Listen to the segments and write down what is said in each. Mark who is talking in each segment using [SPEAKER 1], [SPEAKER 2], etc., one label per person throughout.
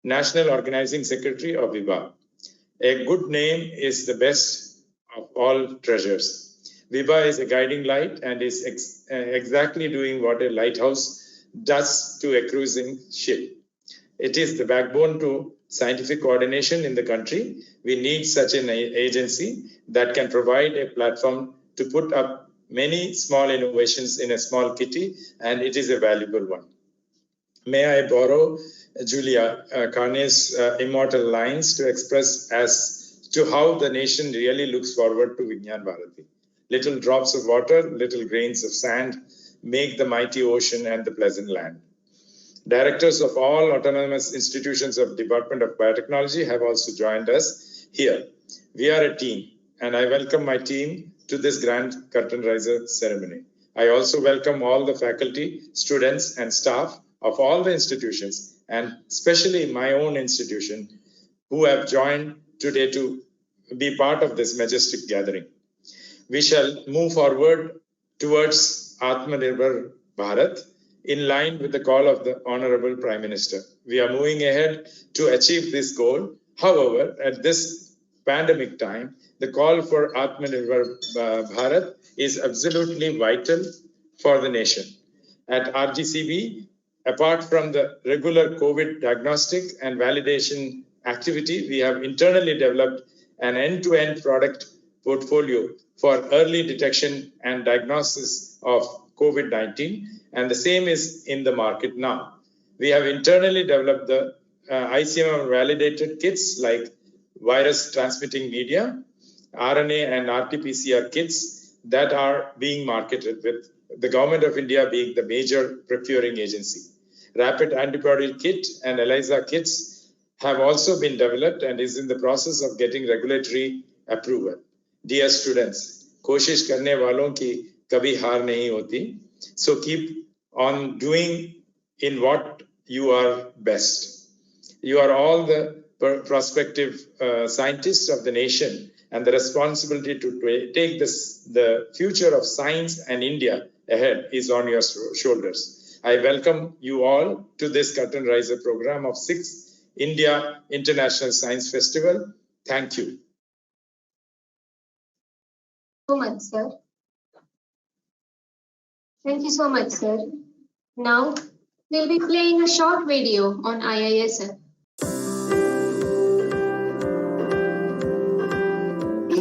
[SPEAKER 1] National Organizing Secretary of VIBA. A good name is the best of all treasures. VIBA is a guiding light and is exactly doing what a lighthouse does to a cruising ship. It is the backbone to scientific coordination in the country. We need such an agency that can provide a platform to put up many small innovations in a small kitty, and it is a valuable one. May I borrow Julia Carney's immortal lines to express as to how the nation really looks forward to Vigyan Bharati. Little drops of water, little grains of sand make the mighty ocean and the pleasant land. Directors of all autonomous institutions of Department of Biotechnology have also joined us here. We are a team, and I welcome my team to this grand curtain raiser ceremony. I also welcome all the faculty, students, and staff of all the institutions, and especially my own institution, who have joined today to be part of this majestic gathering. We shall move forward towards Atmanirbhar Bharat in line with the call of the Honorable Prime Minister. We are moving ahead to achieve this goal. However, at this pandemic time, the call for Atmanirbhar Bharat is absolutely vital for the nation. At RGCB, apart from the regular COVID diagnostic and validation activity, we have internally developed an end-to-end product portfolio for early detection and diagnosis of COVID-19, and the same is in the market now. We have internally developed the ICMR validated kits like virus transmitting media, RNA and RT-PCR kits that are being marketed, with the Government of India being the major procuring agency. Rapid antibody kit and ELISA kits have also been developed and is in the process of getting regulatory approval. Dear students, कोशिश करने वालों की कभी हार नहीं होती. So keep on doing in what you are best. You are all the prospective scientists of the nation, and the responsibility to take the future of science and India ahead is on your shoulders. I welcome you all to this curtain raiser program of 6th India International Science Festival. Thank you.
[SPEAKER 2] So much, sir. Thank you so much, sir. Now, we'll be playing a short video on IISF.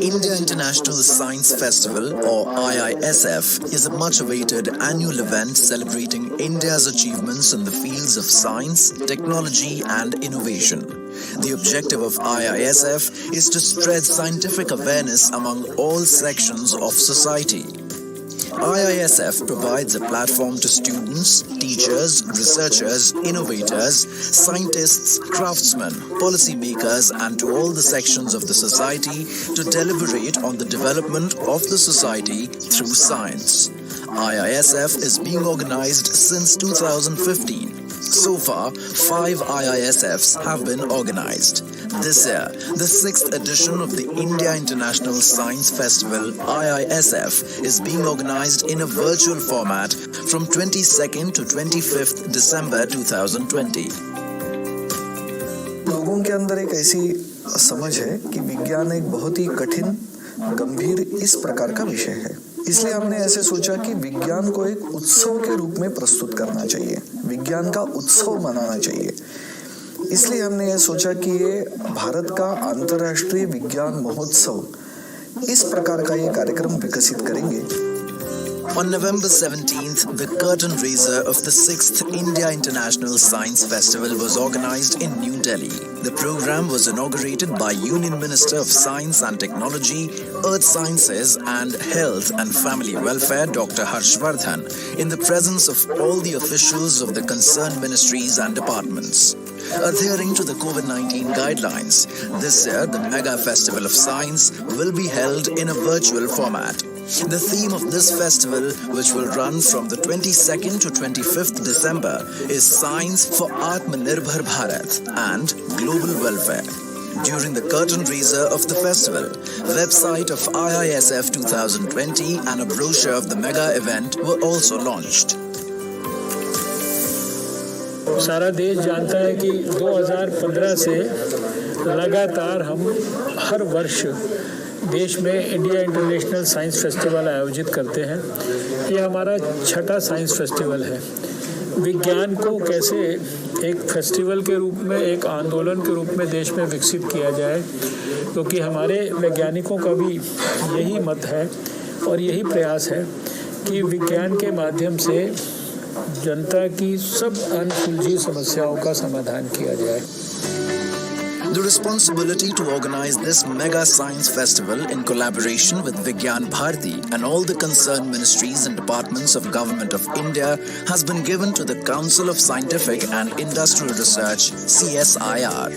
[SPEAKER 3] India International Science Festival, or IISF, is a much-awaited annual event celebrating India's achievements in the fields of science, technology and innovation. The objective of IISF is to spread scientific awareness among all sections of society. IISF provides a platform to students, teachers, researchers, innovators, scientists, craftsmen, policymakers, and to all the sections of the society to deliberate on the development of the society through science. IISF is being organized since 2015. So far, 5 IISFs have been organized. This year, the 6th edition of the India International Science Festival, IISF, is being organized in a virtual format from 22nd to 25th December 2020.
[SPEAKER 4] लोगों के अंदर एक ऐसी समझ है कि विज्ञान एक बहुत ही कठिन, गंभीर इस प्रकार का विषय है. इसलिए हमने ऐसे सोचा कि विज्ञान को एक उत्सव के रूप में प्रस्तुत करना चाहिए, विज्ञान का उत्सव मनाना चाहिए. इसलिए हमने ये सोचा कि ये भारत का अंतर्राष्ट्रीय विज्ञान महोत्सव इस प्रकार का ये कार्यक्रम विकसित करेंगे.
[SPEAKER 3] On November 17th, the curtain raiser of the 6th India International Science Festival was organized in New Delhi. The program was inaugurated by Union Minister of Science and Technology, Earth Sciences and Health and Family Welfare, Dr. Harshvardhan, in the presence of all the officials of the concerned ministries and departments. Adhering to the COVID-19 guidelines, this year the Mega Festival of Science will be held in a virtual format. The theme of this festival, which will run from the 22nd to 25th December, is Science for Atmanirbhar Bharat and Global Welfare. During the curtain raiser of the festival, website of IISF 2020 and a brochure of the mega event were also launched.
[SPEAKER 5] सारा देश जानता है कि 2015 से लगातार हम हर वर्ष देश में इंडिया इंटरनेशनल साइंस फेस्टिवल आयोजित करते हैं। ये हमारा छठा साइंस फेस्टिवल है। विज्ञान को कैसे एक फेस्टिवल के रूप में, एक आंदोलन के रूप में देश में विकसित किया जाए, क्योंकि हमारे वैज्ञानिकों का भी यही मत है और यही प्रयास है कि विज्ञान के माध्यम से जनता की सब अनसुलझी समस्याओं का समाधान किया जाए।
[SPEAKER 3] The responsibility to organize this mega science festival in collaboration with Vigyan Bharati and all the concerned ministries and departments of Government of India has been given to the Council of Scientific and Industrial Research, CSIR.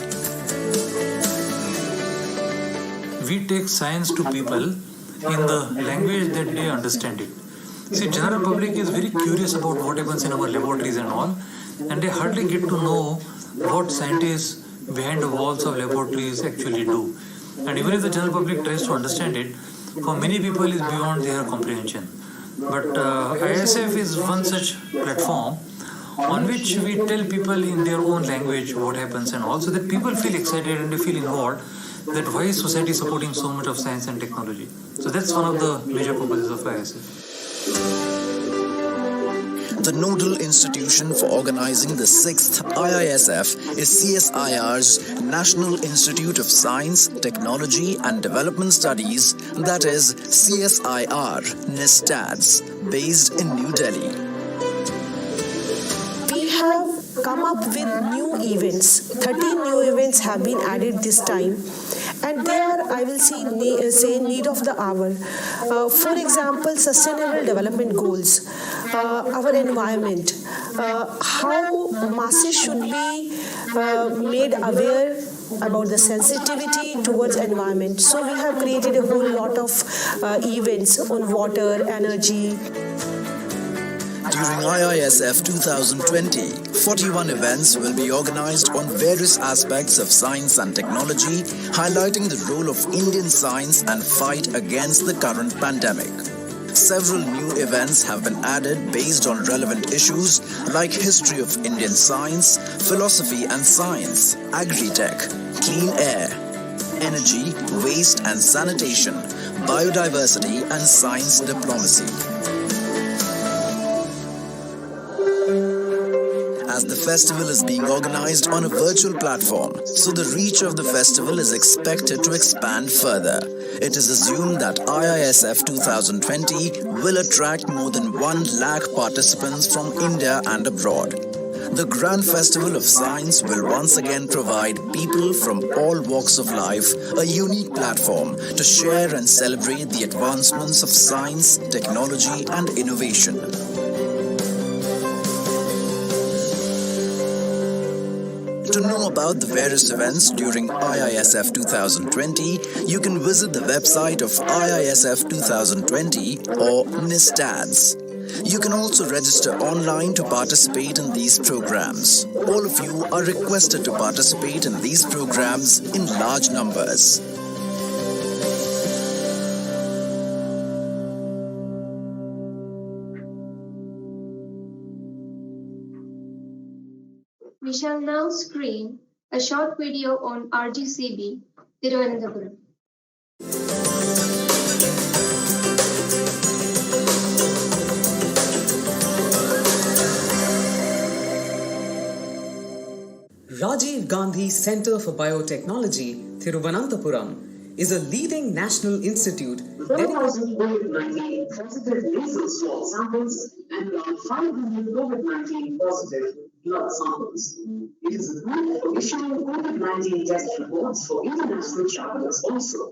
[SPEAKER 6] We take science to people in the language that they understand it. See, general public is very curious about what happens in our laboratories and all, and they hardly get to know what scientists behind the walls of laboratories actually do. And even if the general public tries to understand it, for many people is beyond their comprehension. But ISF is one such platform on which we tell people in their own language what happens and all, so that people feel excited and they feel involved, that why is society supporting so much of science and technology. So that's one of the major purposes of ISF.
[SPEAKER 3] The nodal institution for organizing the 6th IISF is CSIR's National Institute of Science, Technology and Development Studies, that is CSIR NISTADS, based in New Delhi.
[SPEAKER 7] We have come up with new events. 13 new events have been added this time. And there I will say need of the hour. For example, sustainable development goals, our environment, how masses should be made aware about the sensitivity towards environment. So we have created a whole lot of events on water, energy.
[SPEAKER 3] During IISF 2020, 41 events will be organized on various aspects of science and technology, highlighting the role of Indian science and fight against the current pandemic. Several new events have been added based on relevant issues like history of Indian science, philosophy and science, agri-tech, clean air, energy, waste and sanitation, biodiversity and science diplomacy. As the festival is being organized on a virtual platform, so the reach of the festival is expected to expand further. It is assumed that IISF 2020 will attract more than 1 lakh participants from India and abroad. The Grand Festival of Science will once again provide people from all walks of life a unique platform to share and celebrate the advancements of science, technology and innovation. To know about the various events during IISF 2020, you can visit the website of IISF 2020 or NISTADS. You can also register online to participate in these programs. All of you are requested to participate in these programs in large numbers.
[SPEAKER 2] We shall now screen a short video on RGCB, Thiruvananthapuram.
[SPEAKER 8] Rajiv Gandhi Centre for Biotechnology, Thiruvananthapuram, is a leading national institute.
[SPEAKER 9] 4,000 COVID-19 positive nasal swab samples and around 500 COVID-19 positive blood samples. It is approved for issuing COVID-19 test reports for international travelers also.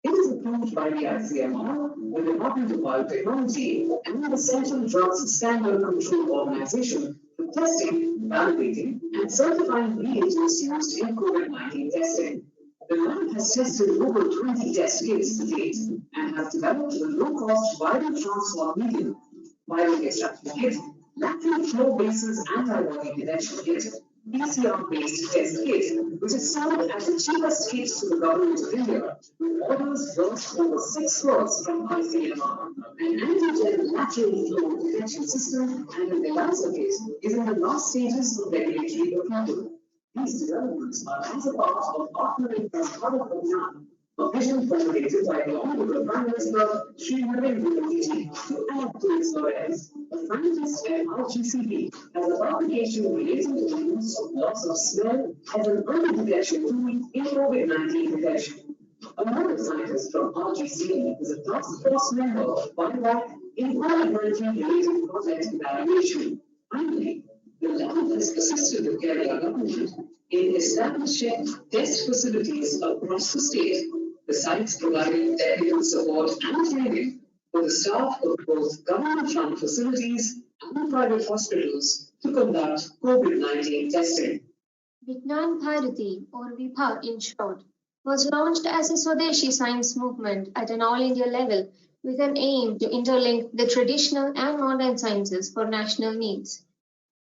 [SPEAKER 9] It is approved by the ICMR, the Department of Biotechnology, and the Central Drugs Standard Control Organization for testing, validating, and certifying reagents used in COVID-19 testing. The lab has tested over 20 test kits to date and has developed a low-cost viral transport medium, viral extraction kit, lateral flow basis antibody detection kit, PCR-based test kit, which is sold at the cheapest kit to the government of India, with orders worth over 6 crores from ICMR. An antigen lateral flow detection system and an ELISA kit is in the last stages of regulatory approval. These developments are as a part of partnering as Bharat Abhiyan, a vision formulated by the Honorable Prime Minister Shri Narendra Modi ji to add to its laurels. A scientist at RGCB has a publication relating to the use of loss of smell as an early detection tool in COVID-19 detection. Another scientist from RGCB is a task force member of BioVac in COVID-19 related project evaluation. Finally, the lab has assisted the Kerala government in establishing test facilities across the state, besides providing technical support and training for the staff of both government-run facilities and private hospitals to conduct COVID-19 testing.
[SPEAKER 2] Vignan Bharati, or VIPA in short, was launched as a Swadeshi science movement at an all-India level with an aim to interlink the traditional and modern sciences for national needs.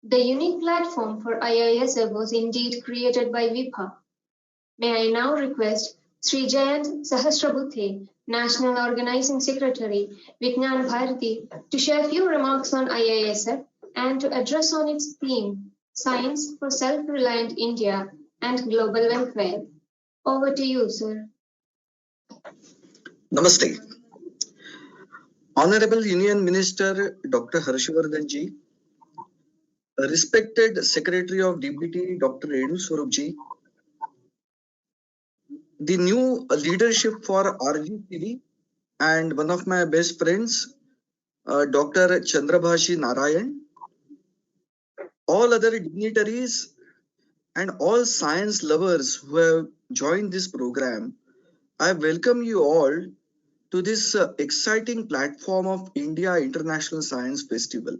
[SPEAKER 2] The unique platform for IISF was indeed created by VIPA. May I now request Sri Jayant Sahasrabudhe, National Organizing Secretary, Vignan Bharati, to share a few remarks on IISF and to address on its theme, Science for Self-Reliant India and Global Welfare. Over to you, sir.
[SPEAKER 10] Namaste. Honorable Union Minister Dr. Harshvardhan ji, respected Secretary of DBT Dr. Renu Swarup ji, the new leadership for RGCB and one of my best friends, Dr. Chandrabhashi Narayan, all other dignitaries and all science lovers who have joined this program, I welcome you all to this exciting platform of India International Science Festival.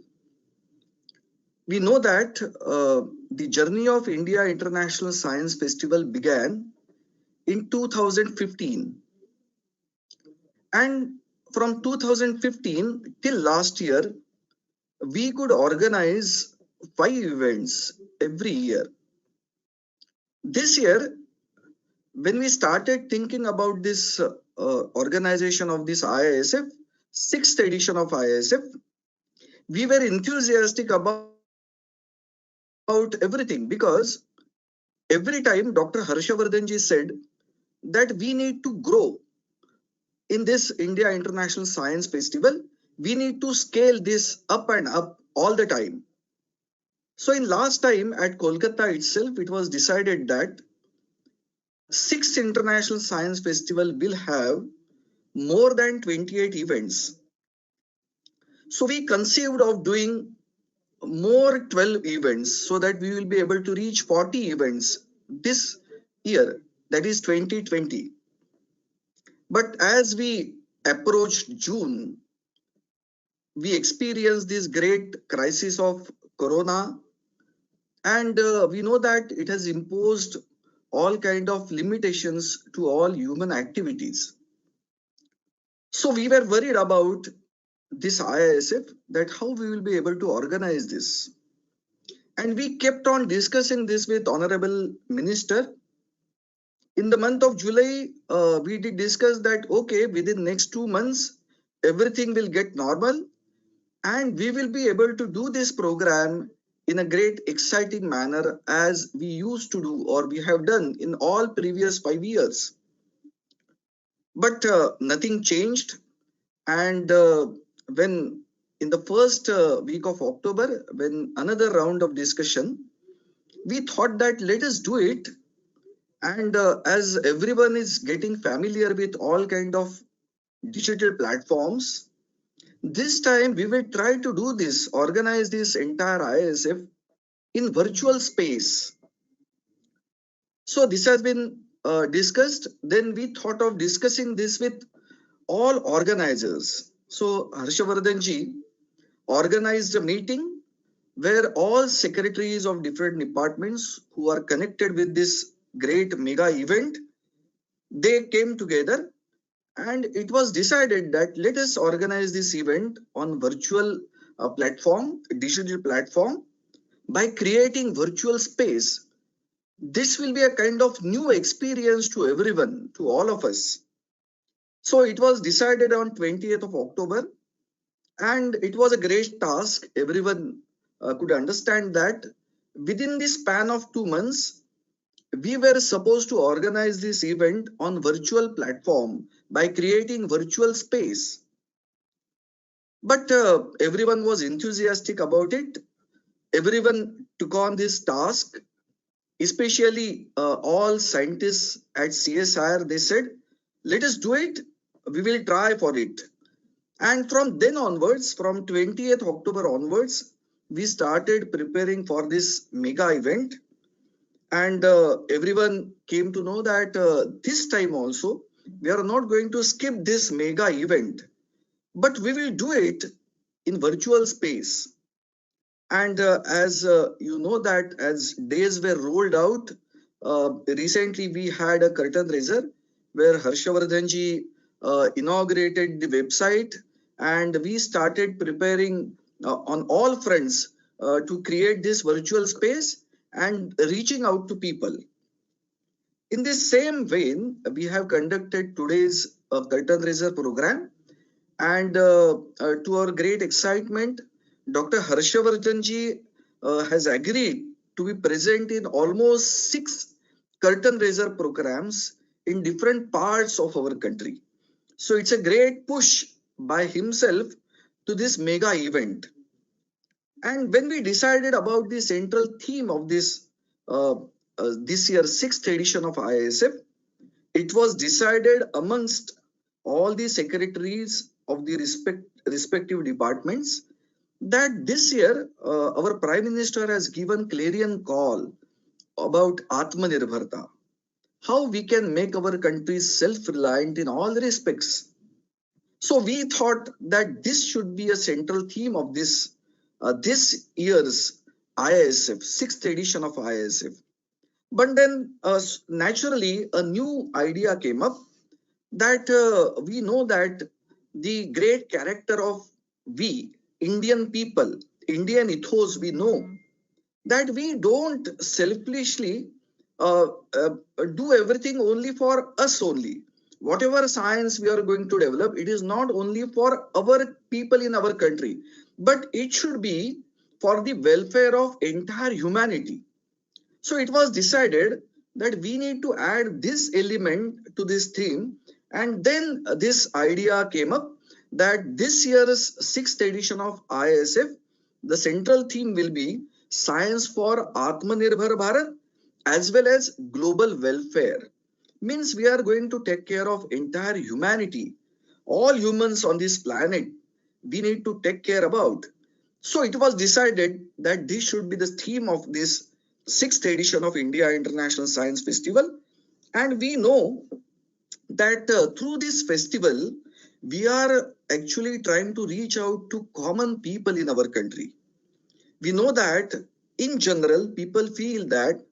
[SPEAKER 10] We know that the journey of India International Science Festival began in 2015. And from 2015 till last year, we could organize 5 events every year. This year, when we started thinking about this organization of this IISF, 6th edition of IISF, we were enthusiastic about everything because every time Dr. Harshvardhan ji said that we need to grow in this India International Science Festival, we need to scale this up and up all the time. So in last time at Kolkata itself, it was decided that 6th International Science Festival will have more than 28 events. So we conceived of doing more 12 events so that we will be able to reach 40 events this year, that is 2020. But as we approached June, we experienced this great crisis of Corona, and we know that it has imposed all kind of limitations to all human activities. So we were worried about this IISF, that how we will be able to organize this. And we kept on discussing this with Honorable Minister. In the month of July, we did discuss that, okay, within next 2 months, everything will get normal and we will be able to do this program in a great exciting manner as we used to do or we have done in all previous 5 years. But nothing changed. And when in the first week of October, when another round of discussion, we thought that let us do it. And as everyone is getting familiar with all kind of digital platforms, this time we will try to do this, organize this entire IISF in virtual space. So this has been discussed. Then we thought of discussing this with all organizers. So Harshvardhan ji organized a meeting where all secretaries of different departments who are connected with this great mega event, they came together and it was decided that let us organize this event on virtual platform, digital platform, by creating virtual space. This will be a kind of new experience to everyone, to all of us. So it was decided on 20th of October, and it was a great task. Everyone could understand that within the span of 2 months, we were supposed to organize this event on virtual platform by creating virtual space. But everyone was enthusiastic about it. Everyone took on this task, especially all scientists at CSIR. They said, let us do it. We will try for it. And from then onwards, from 20th October onwards, we started preparing for this mega event. And everyone came to know that this time also, we are not going to skip this mega event, but we will do it in virtual space. And as you know that as days were rolled out, recently we had a curtain raiser where Harshavardhanji inaugurated the website, and we started preparing on all fronts to create this virtual space and reaching out to people. In this same vein, we have conducted today's curtain raiser program, and to our great excitement, Dr. Harshavardhanji has agreed to be present in almost 6 curtain raiser programs in different parts of our country. So it's a great push by himself to this mega event. And when we decided about the central theme of this year's 6th edition of IISF, it was decided amongst all the secretaries of the respective departments that this year our Prime Minister has given clarion call about Atmanirbharta, how we can make our country self-reliant in all respects. So we thought that this should be a central theme of this year's IISF, 6th edition of IISF. But then naturally a new idea came up that we know that the great character of we Indian people, Indian ethos, we know that we don't selfishly do everything only for us only. Whatever science we are going to develop, it is not only for our people in our country, but it should be for the welfare of entire humanity. So it was decided that we need to add this element to this theme, and then this idea came up that this year's 6th edition of IISF, the central theme will be Science for Atmanirbhar Bharat as well as global welfare. Means we are going to take care of entire humanity. All humans on this planet, we need to take care about. So it was decided that this should be the theme of this 6th edition of India International Science Festival. And we know that through this festival, we are actually trying to reach out to common people in our country. We know that in general, people feel that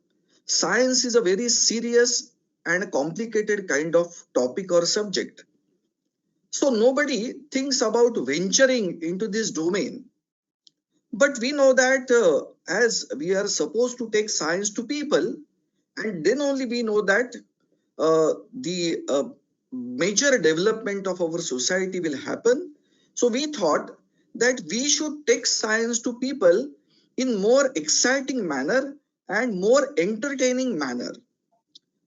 [SPEAKER 10] science is a very serious and complicated kind of topic or subject. So nobody thinks about venturing into this domain. But we know that as we are supposed to take science to people, and then only we know that the major development of our society will happen. So we thought that we should take science to people in more exciting manner and more entertaining manner.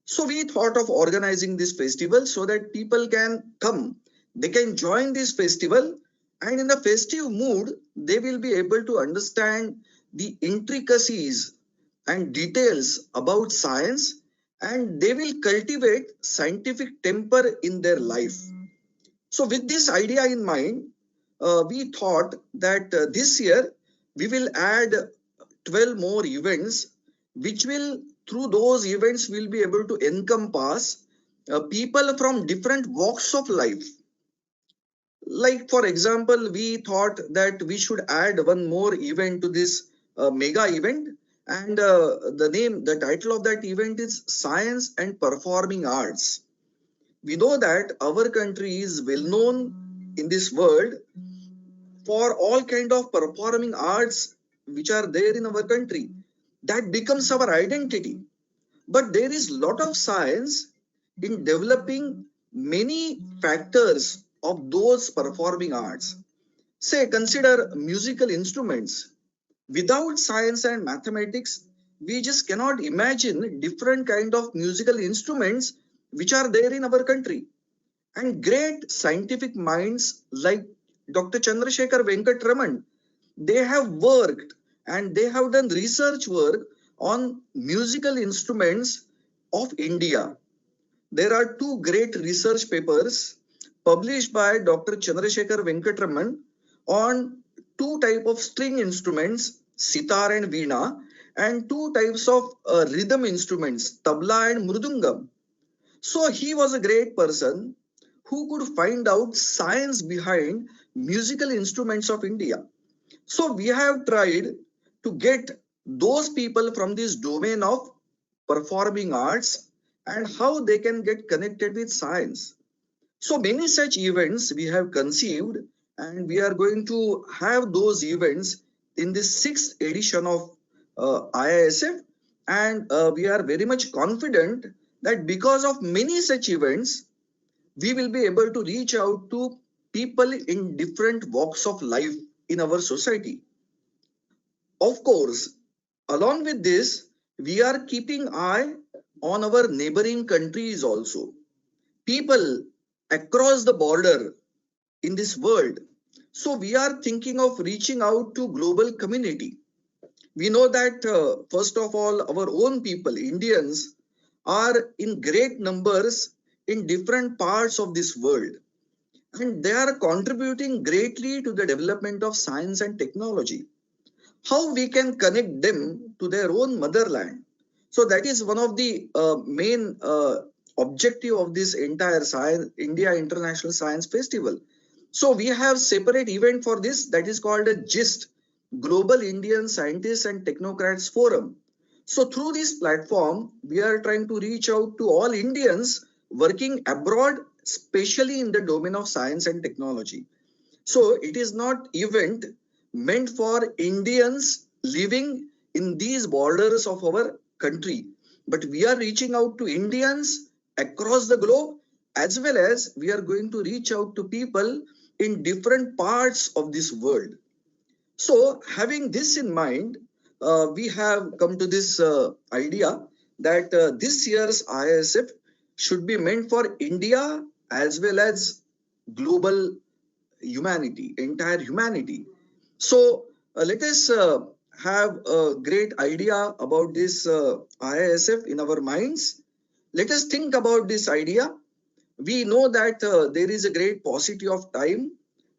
[SPEAKER 10] So we thought of organizing this festival so that people can come, they can join this festival, and in the festive mood, they will be able to understand the intricacies and details about science, and they will cultivate scientific temper in their life. So with this idea in mind, we thought that this year we will add 12 more events, which will, through those events, will be able to encompass people from different walks of life. Like, for example, we thought that we should add one more event to this mega event, and the title of that event is Science and Performing Arts. We know that our country is well known in this world for all kind of performing arts which are there in our country. That becomes our identity. But there is lot of science in developing many factors of those performing arts. Say, consider musical instruments. Without science and mathematics, we just cannot imagine different kind of musical instruments which are there in our country. And great scientific minds like Dr. Chandrasekhar Venkat Raman, they have worked and they have done research work on musical instruments of India. There are two great research papers published by Dr. Chandrasekhar Venkat Raman on two types of string instruments, sitar and veena, and two types of rhythm instruments, tabla and mridangam. So he was a great person who could find out science behind musical instruments of India. So we have tried to get those people from this domain of performing arts and how they can get connected with science. So many such events we have conceived, and we are going to have those events in the 6th edition of IISF, and we are very much confident that because of many such events, we will be able to reach out to people in different walks of life in our society. Of course, along with this, we are keeping eye on our neighboring countries also. People across the border in this world. So we are thinking of reaching out to global community. We know that first of all, our own people, Indians, are in great numbers in different parts of this world. And they are contributing greatly to the development of science and technology. How we can connect them to their own motherland? So that is one of the main objective of this entire India International Science Festival. So we have separate event for this that is called a GIST, Global Indian Scientists and Technocrats Forum. So through this platform, we are trying to reach out to all Indians working abroad, especially in the domain of science and technology. So it is not event meant for Indians living in these borders of our country, but we are reaching out to Indians across the globe, as well as we are going to reach out to people in different parts of this world. So having this in mind, we have come to this idea that this year's IISF should be meant for India as well as global humanity, entire humanity. So let us have a great idea about this IISF in our minds. Let us think about this idea. We know that there is a great paucity of time.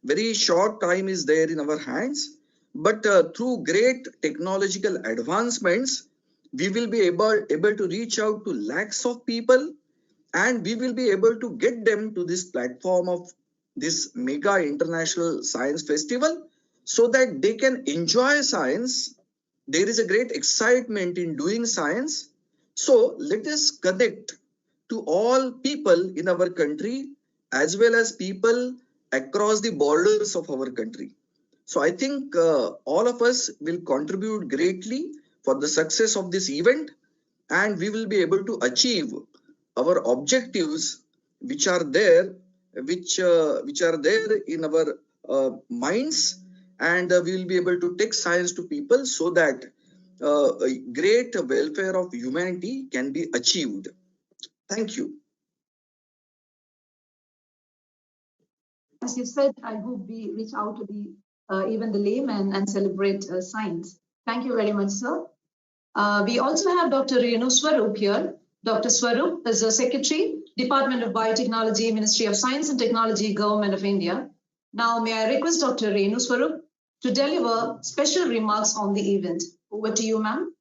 [SPEAKER 10] Very short time is there in our hands. But through great technological advancements, we will be able to reach out to lakhs of people, and we will be able to get them to this platform of this mega international science festival so that they can enjoy science. There is a great excitement in doing science. So let us connect to all people in our country as well as people across the borders of our country. So I think all of us will contribute greatly for the success of this event, and we will be able to achieve our objectives which are there, which are there in our minds, and we will be able to take science to people so that a great welfare of humanity can be achieved. Thank you.
[SPEAKER 11] As you said, I hope we reach out to the even the laymen and celebrate science. Thank you very much, sir. We also have Dr. Renu Swarup here. Dr. Swarup is the Secretary, Department of Biotechnology, Ministry of Science and Technology, Government of India. Now, may I request Dr. Renu Swarup to deliver special remarks on the event. Over to you, ma'am.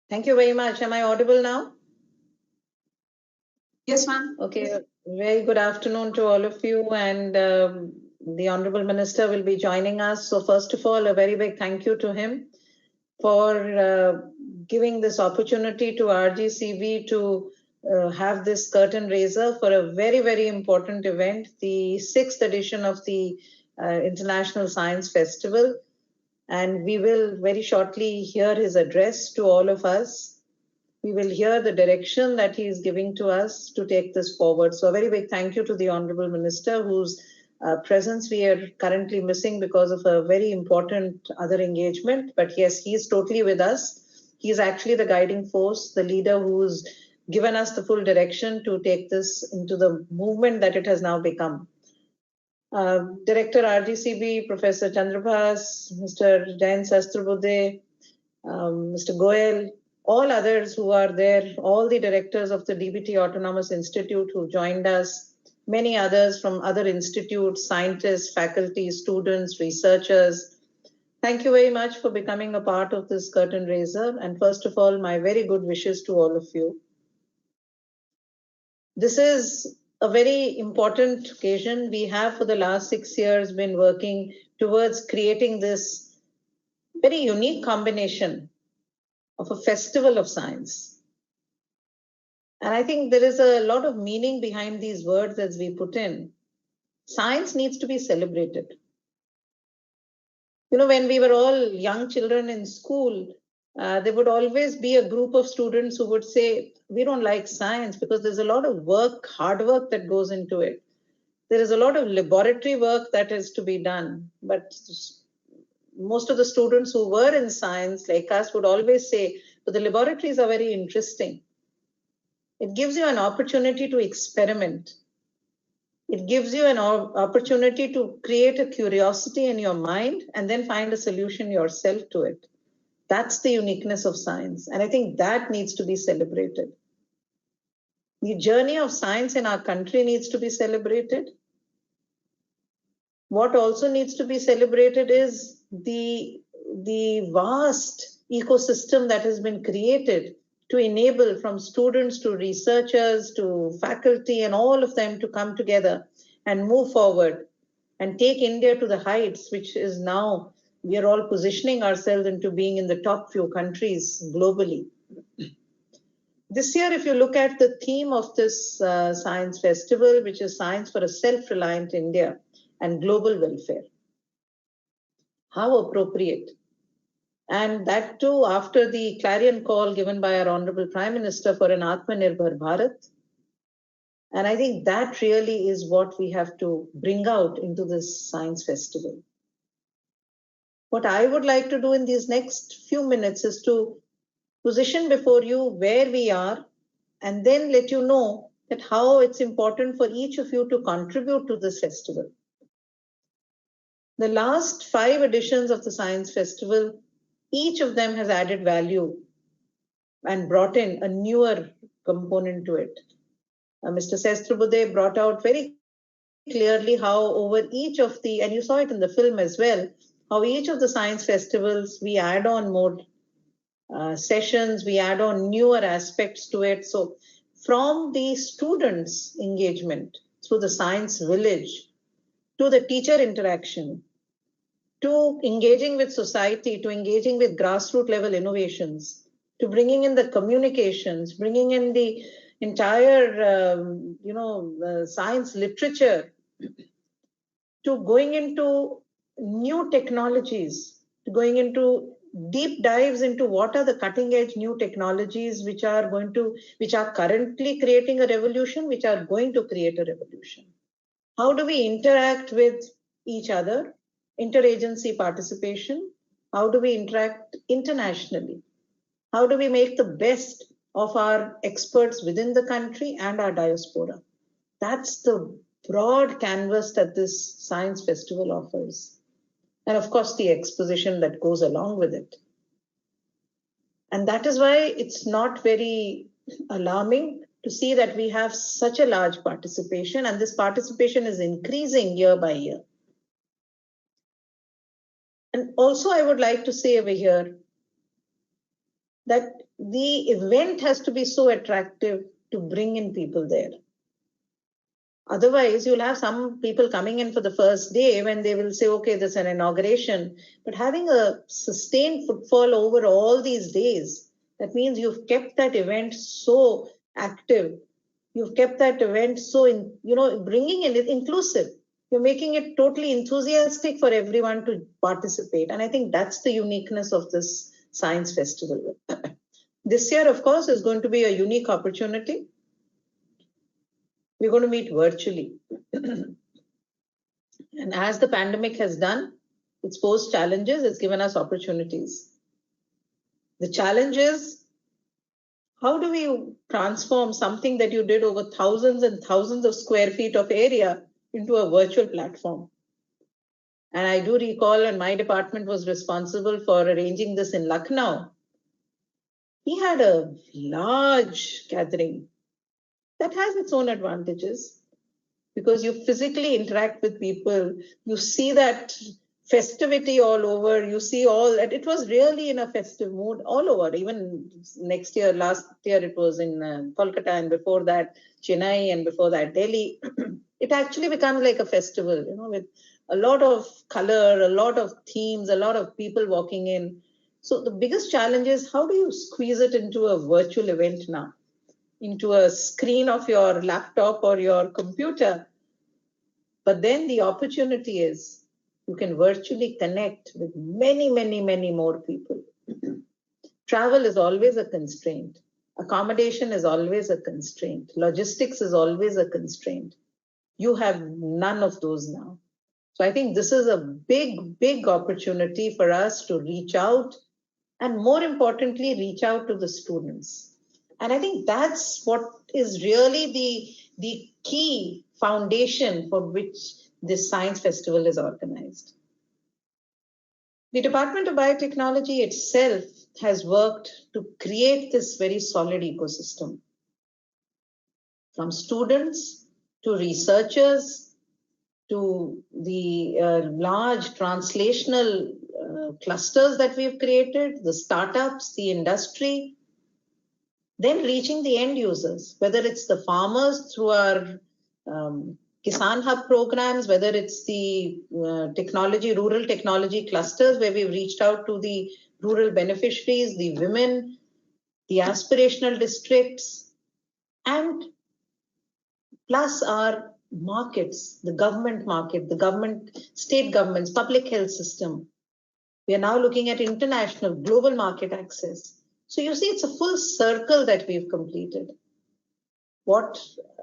[SPEAKER 12] Thank you very much. Am I audible now?
[SPEAKER 11] Yes, ma'am.
[SPEAKER 12] Okay. Very good afternoon to all of you, and the Honorable Minister will be joining us. So first of all, a very big thank you to him for giving this opportunity to RGCB to have this curtain raiser for a very, very important event, the 6th edition of the International Science Festival. And we will very shortly hear his address to all of us. We will hear the direction that he is giving to us to take this forward. So a very big thank you to the Honorable Minister, whose presence we are currently missing because of a very important other engagement. But yes, he is totally with us. He is actually the guiding force, the leader who's given us the full direction to take this into the movement that it has now become. Director RGCB, Professor Chandrabhas, Mr. Jain Sahasrabudhe, Mr. Goyal, all others who are there, all the directors of the DBT Autonomous Institute who joined us, many others from other institutes, scientists, faculty, students, researchers. Thank you very much for becoming a part of this curtain raiser. And first of all, my very good wishes to all of you. This is a very important occasion. We have for the last 6 years been working towards creating this very unique combination of a festival of science. And I think there is a lot of meaning behind these words as we put in. Science needs to be celebrated. You know, when we were all young children in school, there would always be a group of students who would say, we don't like science because there's a lot of work, hard work that goes into it. There is a lot of laboratory work that is to be done. But most of the students who were in science, like us, would always say, but the laboratories are very interesting. It gives you an opportunity to experiment. It gives you an opportunity to create a curiosity in your mind and then find a solution yourself to it. That's the uniqueness of science. And I think that needs to be celebrated. The journey of science in our country needs to be celebrated. What also needs to be celebrated is the vast ecosystem that has been created to enable from students to researchers to faculty and all of them to come together and move forward and take India to the heights, which is now we are all positioning ourselves into being in the top few countries globally. This year, if you look at the theme of this science festival, which is Science for a Self-Reliant India and Global Welfare, how appropriate. And that too, after the clarion call given by our Honorable Prime Minister for an Atmanirbhar Bharat. And I think that really is what we have to bring out into this science festival. What I would like to do in these next few minutes is to position before you where we are and then let you know that how it's important for each of you to contribute to this festival. The last 5 editions of the Science Festival, each of them has added value and brought in a newer component to it. Mr. Sahasrabudhe brought out very clearly how over each of the, and you saw it in the film as well, how each of the science festivals, we add on more sessions, we add on newer aspects to it. So from the students' engagement through the science village, to the teacher interaction, to engaging with society, to engaging with grassroots level innovations, to bringing in the communications, bringing in the entire, science literature, to going into new technologies, to going into deep dives into what are the cutting edge new technologies which are currently creating a revolution, which are going to create a revolution. How do we interact with each other? Interagency participation. How do we interact internationally? How do we make the best of our experts within the country and our diaspora? That's the broad canvas that this science festival offers. And of course, the exposition that goes along with it. And that is why it's not very alarming to see that we have such a large participation, and this participation is increasing year by year. And also, I would like to say over here that the event has to be so attractive to bring in people there. Otherwise, you'll have some people coming in for the first day when they will say, okay, there's an inauguration. But having a sustained footfall over all these days, That means you've kept that event so active. You've kept that event so, bringing in it inclusive. You're making it totally enthusiastic for everyone to participate. And I think that's the uniqueness of this science festival. This year, of course, is going to be a unique opportunity. We're going to meet virtually. And as the pandemic has done, it's posed challenges, it's given us opportunities. The challenge is, how do we transform something that you did over thousands and thousands of square feet of area into a virtual platform? And I do recall, and my department was responsible for arranging this in Lucknow. He had a large gathering that has its own advantages because you physically interact with people. You see that festivity all over. You see all that. It was really in a festive mood all over. Even last year it was in Kolkata, and before that Chennai, and before that Delhi. It actually becomes like a festival, with a lot of color, a lot of themes, a lot of people walking in. So the biggest challenge is, how do you squeeze it into a virtual event now, into a screen of your laptop or your computer? But then the opportunity is, you can virtually connect with many, many, many more people. Travel is always a constraint. Accommodation is always a constraint. Logistics is always a constraint. You have none of those now. So I think this is a big, big opportunity for us to reach out, and more importantly, reach out to the students. And I think that's what is really the key foundation for which this science festival is organized. The Department of Biotechnology itself has worked to create this very solid ecosystem. From students to researchers to the large translational clusters that we've created, the startups, the industry, then reaching the end users, whether it's the farmers through our Kisan Hub programs, whether it's the rural technology clusters where we've reached out to the rural beneficiaries, the women, the aspirational districts, and plus our markets, the government market, the government, state governments, public health system. We are now looking at international, global market access. So you see, it's a full circle that we've completed. What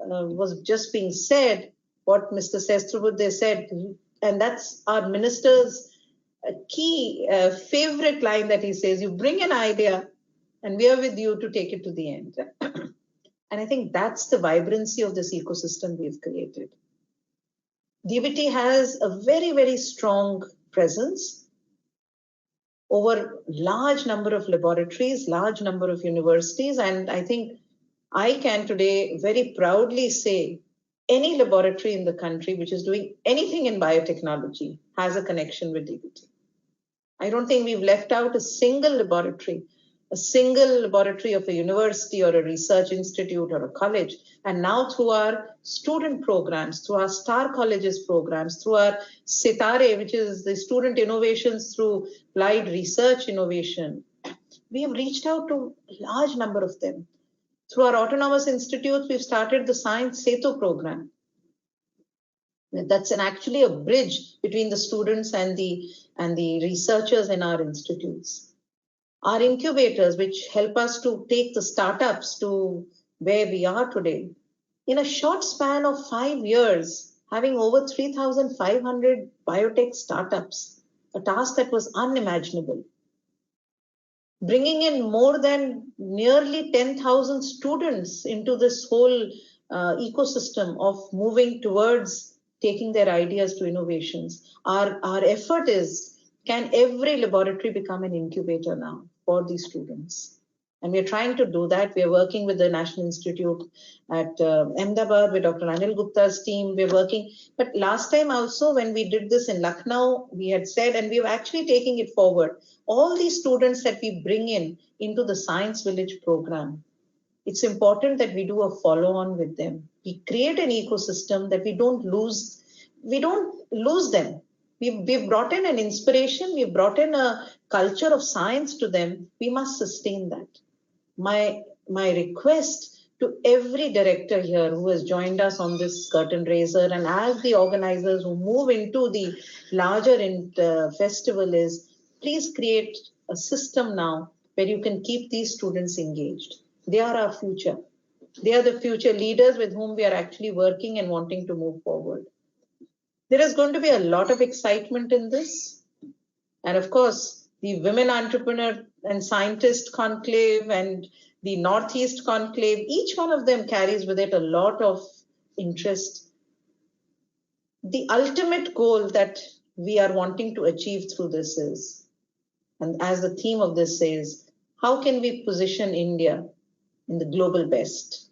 [SPEAKER 12] was just being said, what Mr. Sehstrabudhe said, and that's our minister's key favorite line that he says, you bring an idea and we are with you to take it to the end. And I think that's the vibrancy of this ecosystem we've created. DBT has a very, very strong presence over large number of laboratories, large number of universities. And I think I can today very proudly say any laboratory in the country which is doing anything in biotechnology has a connection with DBT. I don't think we've left out a single laboratory of a university or a research institute or a college. And now through our student programs, through our Star Colleges programs, through our Sitare, which is the student innovations through applied research innovation, we have reached out to a large number of them. Through our autonomous institutes, we've started the Science Setu program. That's actually a bridge between the students and the researchers in our institutes. Our incubators, which help us to take the startups to where we are today. In a short span of 5 years, having over 3,500 biotech startups, a task that was unimaginable. Bringing in more than nearly 10,000 students into this whole ecosystem of moving towards taking their ideas to innovations. Our effort is, can every laboratory become an incubator now for these students? And we're trying to do that. We're working with the National Institute at Ahmedabad with Dr. Anil Gupta's team. We're working. But last time also, when we did this in Lucknow, we had said, and we're actually taking it forward, all these students that we bring in into the Science Village program, it's important that we do a follow-on with them. We create an ecosystem that we don't lose them. We've brought in an inspiration, we've brought in a culture of science to them. We must sustain that. my request to every director here who has joined us on this curtain raiser, and as the organizers who move into the larger festival, is please create a system now where you can keep these students engaged. They are our future. They are the future leaders with whom we are actually working and wanting to move forward. There is going to be a lot of excitement in this. And of course, the Women Entrepreneur and Scientist Conclave and the Northeast Conclave, each one of them carries with it a lot of interest. The ultimate goal that we are wanting to achieve through this is, and as the theme of this says, how can we position India in the global best?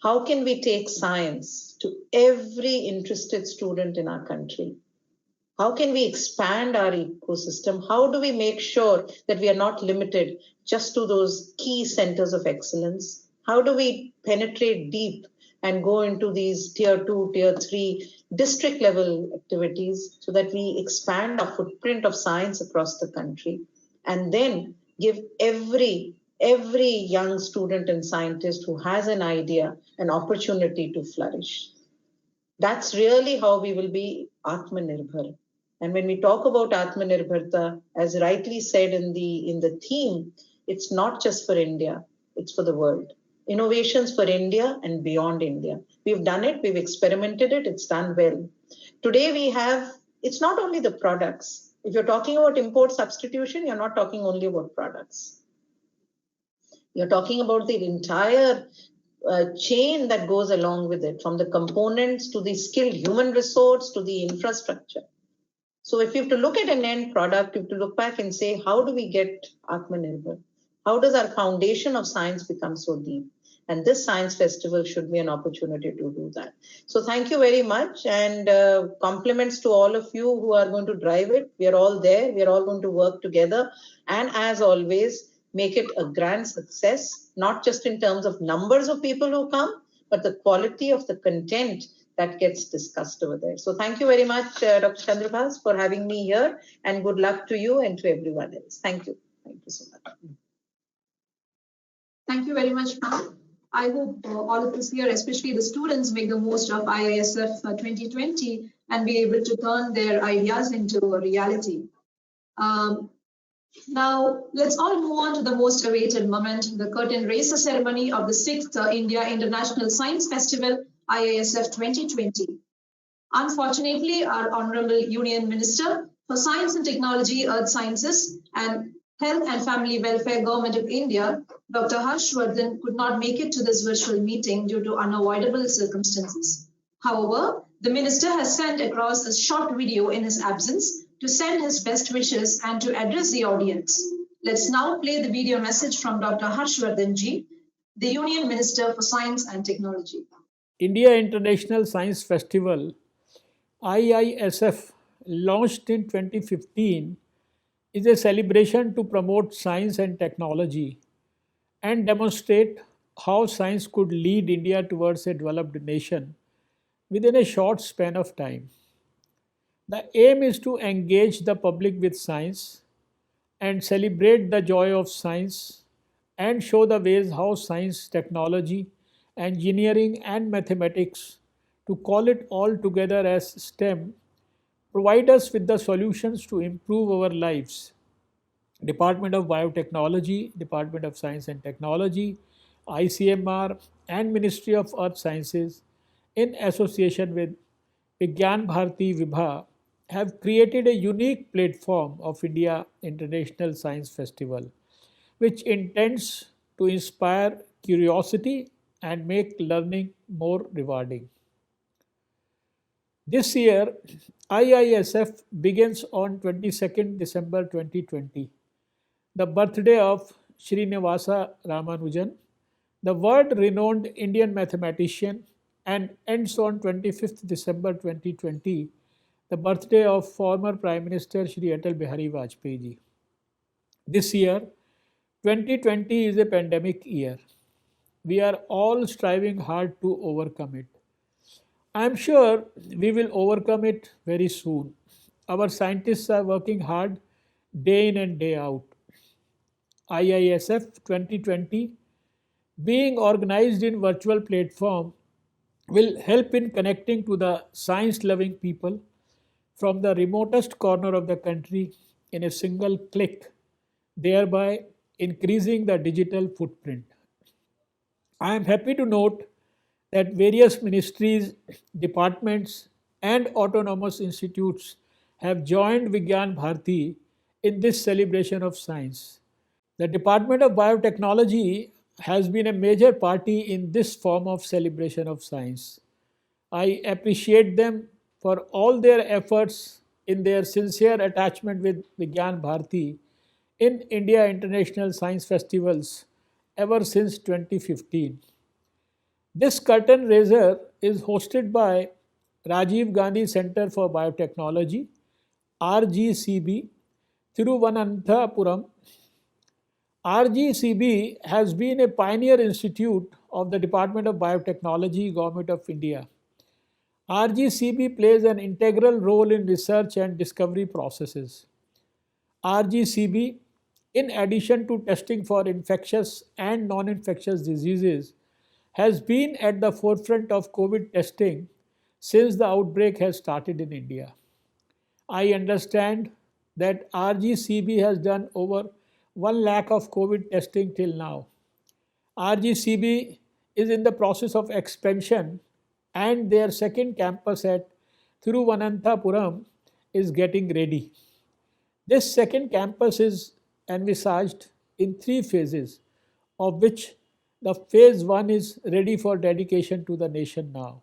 [SPEAKER 12] How can we take science to every interested student in our country? How can we expand our ecosystem? How do we make sure that we are not limited just to those key centers of excellence? How do we penetrate deep and go into these tier 2, tier 3 district level activities so that we expand our footprint of science across the country, and then give every young student and scientist who has an idea an opportunity to flourish? That's really how we will be Atmanirbhar. And when we talk about Atmanirbharta, as rightly said in the theme, it's not just for India, it's for the world. Innovations for India and beyond India. We've done it, we've experimented it, it's done well. Today we have, it's not only the products. If you're talking about import substitution, you're not talking only about products. You're talking about the entire chain that goes along with it, from the components to the skilled human resource to the infrastructure. So if you have to look at an end product, you have to look back and say, how do we get Atmanirbhar? How does our foundation of science become so deep? And this science festival should be an opportunity to do that. So thank you very much, and compliments to all of you who are going to drive it. We are all there. We are all going to work together. And as always, make it a grand success, not just in terms of numbers of people who come, but the quality of the content that gets discussed over there. So thank you very much, Dr. Chandrabhas, for having me here, and good luck to you and to everyone else. Thank you. Thank you so much.
[SPEAKER 11] Thank you very much, ma'am. I hope all of us here, especially the students, make the most of IISF 2020 and be able to turn their ideas into a reality. Now, let's all move on to the most awaited moment, the curtain raiser ceremony of the 6th India International Science Festival, IISF 2020. Unfortunately, our Honorable Union Minister for Science and Technology, Earth Sciences and Health and Family Welfare, Government of India, Dr. Harshvardhan, could not make it to this virtual meeting due to unavoidable circumstances. However, the minister has sent across a short video in his absence to send his best wishes and to address the audience. Let's now play the video message from Dr. Harshvardhan ji, the Union Minister for Science and Technology.
[SPEAKER 5] India International Science Festival, IISF, launched in 2015, is a celebration to promote science and technology and demonstrate how science could lead India towards a developed nation within a short span of time. The aim is to engage the public with science and celebrate the joy of science and show the ways how science, technology, engineering and mathematics, to call it all together as STEM, provide us with the solutions to improve our lives. Department of Biotechnology, Department of Science and Technology, ICMR and Ministry of Earth Sciences, in association with Vigyan Bharati Vibha, have created a unique platform of India International Science Festival, which intends to inspire curiosity and make learning more rewarding. This year, IISF begins on 22nd December 2020, the birthday of Srinivasa Ramanujan, the world-renowned Indian mathematician, and ends on 25th December 2020, the birthday of former Prime Minister Shri Atal Bihari Vajpayee ji. This year, 2020 is a pandemic year. We are all striving hard to overcome it. I am sure we will overcome it very soon. Our scientists are working hard day in and day out. IISF 2020, being organized in virtual platform, will help in connecting to the science-loving people from the remotest corner of the country in a single click, thereby increasing the digital footprint. I am happy to note that various ministries, departments, and autonomous institutes have joined Vigyan Bharati in this celebration of science. The Department of Biotechnology has been a major party in this form of celebration of science. I appreciate them for all their efforts in their sincere attachment with Vigyan Bharati in India International Science Festivals ever since 2015. This curtain raiser is hosted by Rajiv Gandhi Center for Biotechnology, RGCB, Thiruvananthapuram. RGCB has been a pioneer institute of the Department of Biotechnology, Government of India. RGCB plays an integral role in research and discovery processes. RGCB, in addition to testing for infectious and non-infectious diseases, has been at the forefront of COVID testing since the outbreak has started in India. I understand that RGCB has done over 1 lakh of COVID testing till now. RGCB is in the process of expansion, and their second campus at Thiruvananthapuram is getting ready. This second campus is envisaged in 3 phases, of which the phase 1 is ready for dedication to the nation now.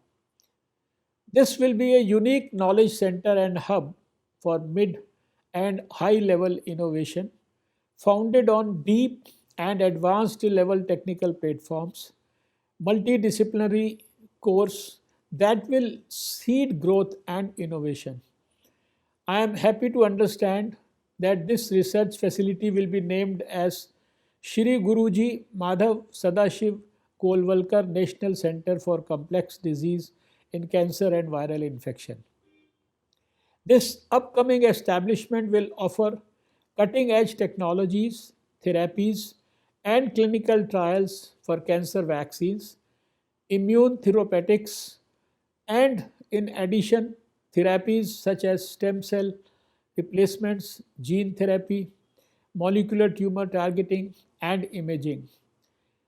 [SPEAKER 5] This will be a unique knowledge center and hub for mid and high level innovation, founded on deep and advanced level technical platforms, multidisciplinary course that will seed growth and innovation. I am happy to understand that this research facility will be named as Shri Guruji Madhav Sadashiv Kolvalkar National Center for Complex Disease in Cancer and Viral Infection. This upcoming establishment will offer cutting-edge technologies, therapies, and clinical trials for cancer vaccines, immune therapeutics, and in addition, therapies such as stem cell replacements, gene therapy, molecular tumor targeting, and imaging.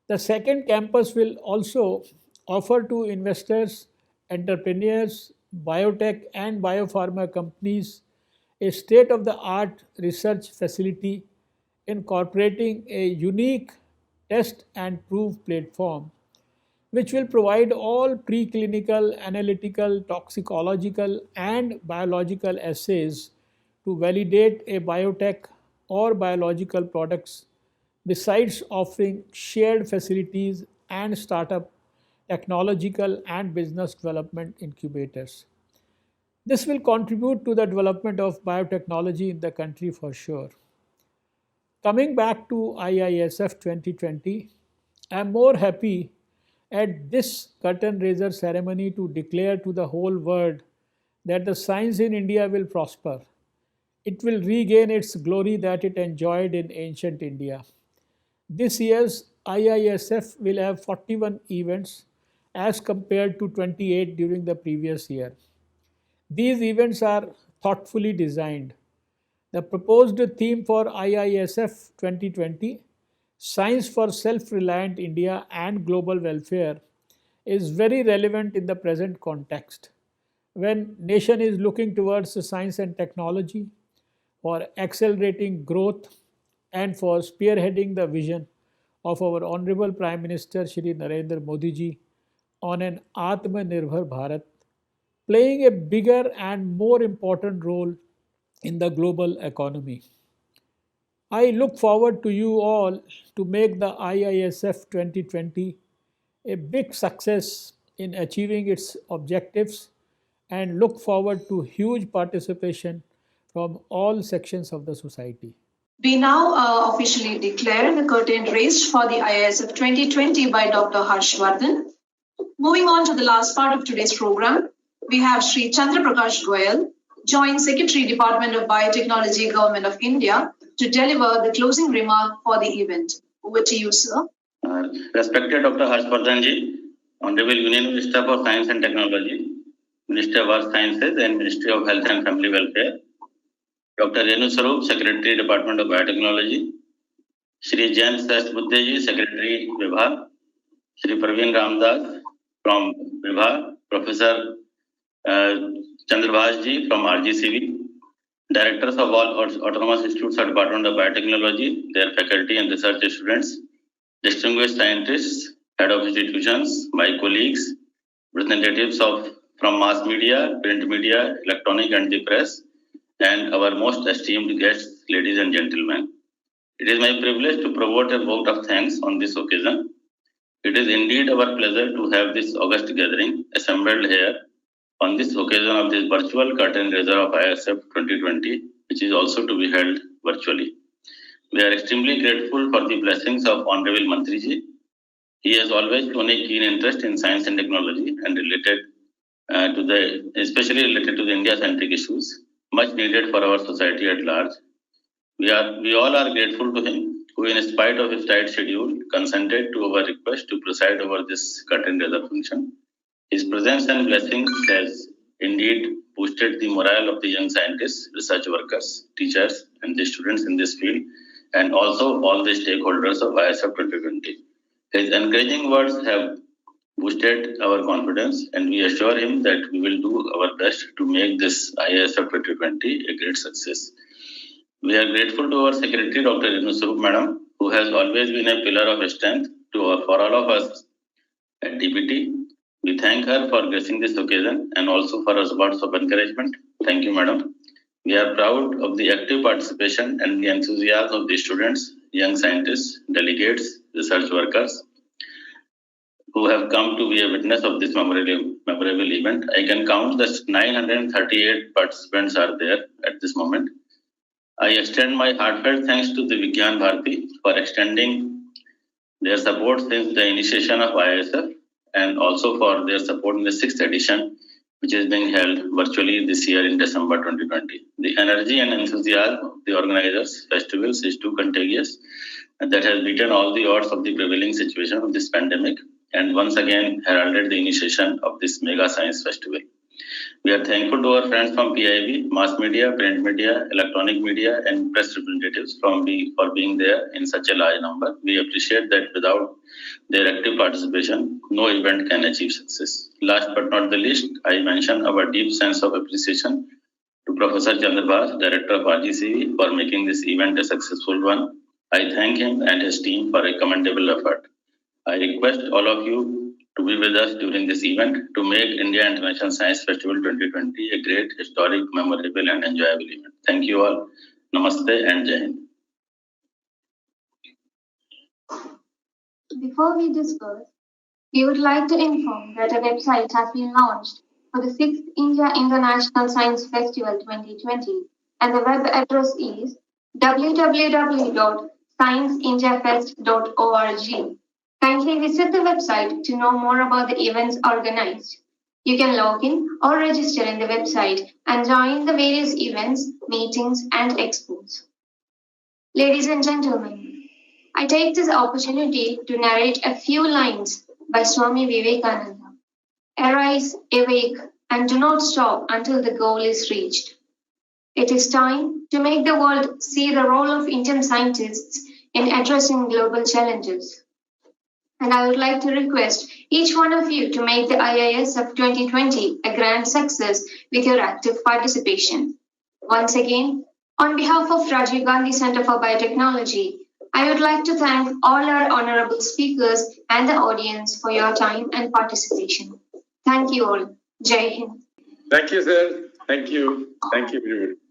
[SPEAKER 5] The second campus will also offer to investors, entrepreneurs, biotech and biopharma companies a state-of-the-art research facility incorporating a unique test and prove platform, which will provide all preclinical, analytical, toxicological, and biological assays to validate a biotech or biological products, besides offering shared facilities and startup technological and business development incubators. This will contribute to the development of biotechnology in the country for sure. Coming back to IISF 2020, I am more happy at this curtain raiser ceremony to declare to the whole world that the science in India will prosper. It will regain its glory that it enjoyed in ancient India. This year's IISF will have 41 events as compared to 28 during the previous year. These events are thoughtfully designed. The proposed theme for IISF 2020, Science for Self-Reliant India and Global Welfare, is very relevant in the present context, when nation is looking towards science and technology for accelerating growth and for spearheading the vision of our Honorable Prime Minister Shri Narendra Modi ji on an Atmanirbhar Bharat, playing a bigger and more important role in the global economy. I look forward to you all to make the IISF 2020 a big success in achieving its objectives and look forward to huge participation from all sections of the society.
[SPEAKER 11] We now officially declare the curtain raised for the IISF 2020 by Dr. Harshvardhan. Moving on to the last part of today's program, we have Shri Chandra Prakash Goyal, Joint Secretary, Department of Biotechnology, Government of India, to deliver the closing remark for the event. Over to you, sir.
[SPEAKER 13] Respected Dr. Harshvardhan ji, Honorable Union Minister for Science and Technology, Minister of Earth Sciences and Ministry of Health and Family Welfare, Dr. Renu Swarup, Secretary, Department of Biotechnology, Shri Jain Sastbuddhe ji, Secretary, Vibha, Shri Praveen Ramdas from Vibha, Professor Chandrabhas ji from RGCV, Directors of all Autonomous Institutes of Department of Biotechnology, their faculty and research students, distinguished scientists, head of institutions, my colleagues, representatives from mass media, print media, electronic and the press, and our most esteemed guests, ladies and gentlemen. It is my privilege to promote a vote of thanks on this occasion. It is indeed our pleasure to have this august gathering assembled here on this occasion of this virtual curtain raiser of ISF 2020, which is also to be held virtually. We are extremely grateful for the blessings of Honorable Mantri ji. He has always shown a keen interest in science and technology and especially related to the India-centric issues, much needed for our society at large. We all are grateful to him, who in spite of his tight schedule, consented to our request to preside over this curtain raiser function. His presence and blessings has indeed boosted the morale of the young scientists, research workers, teachers, and the students in this field, and also all the stakeholders of ISF 2020. His encouraging words have boosted our confidence, and we assure him that we will do our best to make this ISF 2020 a great success. We are grateful to our Secretary, Dr. Renu Swarup Madam, who has always been a pillar of strength for all of us at DPT. We thank her for gracing this occasion and also for her words of encouragement. Thank you, Madam. We are proud of the active participation and the enthusiasm of the students, young scientists, delegates, research workers who have come to be a witness of this memorable event. I can count that 938 participants are there at this moment. I extend my heartfelt thanks to the Vigyan Bharati for extending their support since the initiation of ISF, and also for their support in the 6th edition, which is being held virtually this year in December 2020. The energy and enthusiasm of the organizers' festivals is too contagious, and that has beaten all the odds of the prevailing situation of this pandemic, and once again heralded the initiation of this mega science festival. We are thankful to our friends from PIB, mass media, print media, electronic media, and press representatives for being there in such a large number. We appreciate that without their active participation, no event can achieve success. Last but not the least, I mention our deep sense of appreciation to Professor Chandrabhas, Director of RGCV, for making this event a successful one. I thank him and his team for a commendable effort. I request all of you to be with us during this event to make India International Science Festival 2020 a great, historic, memorable and enjoyable event. Thank you all. Namaste and Jai Hind.
[SPEAKER 2] Before we disperse, we would like to inform that a website has been launched for the 6th India International Science Festival 2020, and the web address is www.scienceindiafest.org. Kindly visit the website to know more about the events organized. You can log in or register in the website and join the various events, meetings, and expos. Ladies and gentlemen, I take this opportunity to narrate a few lines by Swami Vivekananda. Arise, awake, and do not stop until the goal is reached. It is time to make the world see the role of Indian scientists in addressing global challenges. And I would like to request each one of you to make the IISF 2020 a grand success with your active participation. Once again, on behalf of Rajiv Gandhi Center for Biotechnology, I would like to thank all our honorable speakers and the audience for your time and participation. Thank you all. Jai Hind.
[SPEAKER 1] Thank you, sir. Thank you. Thank you, everybody.